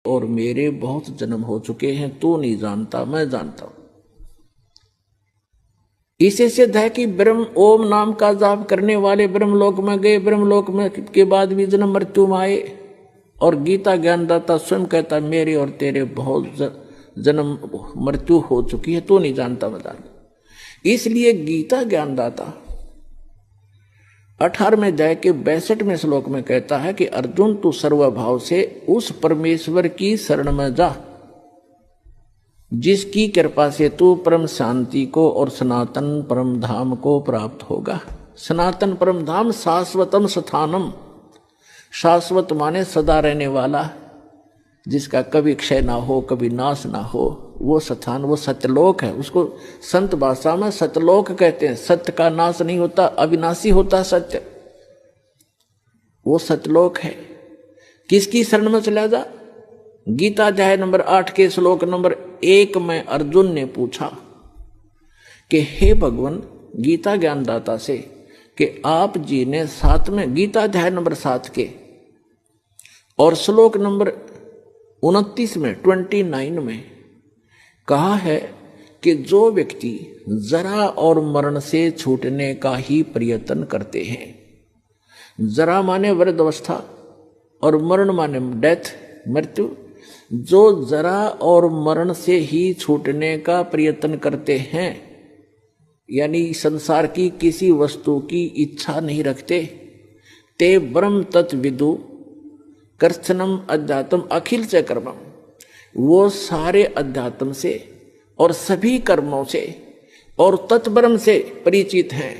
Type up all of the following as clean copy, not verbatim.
और मेरे बहुत जन्म हो चुके हैं, तू नहीं जानता, मैं जानता हूं। इसे सिद्ध है कि ब्रह्म ओम नाम का जाप करने वाले ब्रह्मलोक में गए, ब्रह्मलोक में के बाद भी जन्म मृत्यु में आए। और गीता ज्ञानदाता स्वयं कहता मेरे और तेरे बहुत जन्म मृत्यु हो चुकी है, तू नहीं जानता, मैं जानता। इसलिए गीता ज्ञानदाता 18वें अध्याय के 62वें श्लोक में कहता है कि अर्जुन तू सर्वभाव से उस परमेश्वर की शरण में जा जिसकी कृपा से तू परम शांति को और सनातन परम धाम को प्राप्त होगा। सनातन परम धाम शाश्वतम स्थानम, शाश्वत माने सदा रहने वाला, जिसका कभी क्षय ना हो, कभी नाश ना हो, वो स्थान, वो सत्यलोक है। उसको संत भाषा में सत्यलोक कहते हैं। सत्य का नाश नहीं होता, अविनाशी होता सत्य, वो सत्यलोक है। किसकी शरण में चला जा? गीता अध्याय नंबर 8 के श्लोक नंबर 1 में अर्जुन ने पूछा कि हे भगवान, गीता ज्ञानदाता से कि आप जी ने 7वें गीता अध्याय नंबर 7 के और श्लोक नंबर 29 में 29 में कहा है कि जो व्यक्ति जरा और मरण से छूटने का ही प्रयत्न करते हैं, जरा माने वृद्धावस्था और मरण माने डेथ, मृत्यु, जो जरा और मरण से ही छूटने का प्रयत्न करते हैं, यानी संसार की किसी वस्तु की इच्छा नहीं रखते, ते ब्रह्म तत्विदु कर्षणम अध्यात्म अखिल च कर्मम, वो सारे अध्यात्म से और सभी कर्मों से और तत्ब्रह्म से परिचित हैं।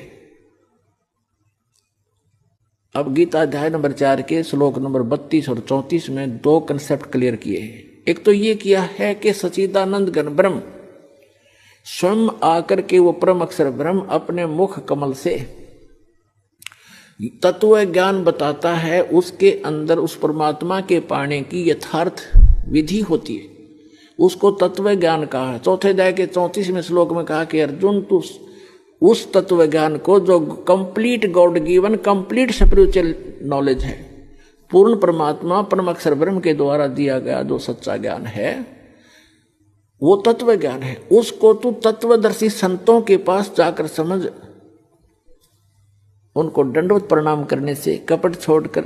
अब गीता अध्याय नंबर 4 के श्लोक नंबर 32 और 34 में 2 कंसेप्ट क्लियर किए हैं। एक तो ये किया है कि सच्चिदानंद घन ब्रह्म स्वयं आकर के वो परम अक्षर ब्रह्म अपने मुख कमल से तत्व ज्ञान बताता है, उसके अंदर उस परमात्मा के पाने की यथार्थ विधि होती है, उसको तत्व ज्ञान कहा है। चौथे अध्याय के 34वें श्लोक में कहा कि अर्जुन तू उस तत्व ज्ञान को जो complete God given complete spiritual knowledge है, पूर्ण परमात्मा परम अक्षर ब्रह्म के द्वारा दिया गया जो सच्चा ज्ञान है, वो तत्व ज्ञान है, उसको तू तत्वदर्शी संतों के पास जाकर समझ, उनको दंडवत प्रणाम करने से, कपट छोड़कर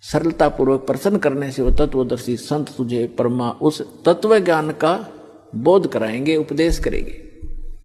सरलता पूर्वक प्रसन्न करने से वो तत्वदर्शी संत तुझे उस तत्व ज्ञान का बोध कराएंगे, उपदेश करेंगे।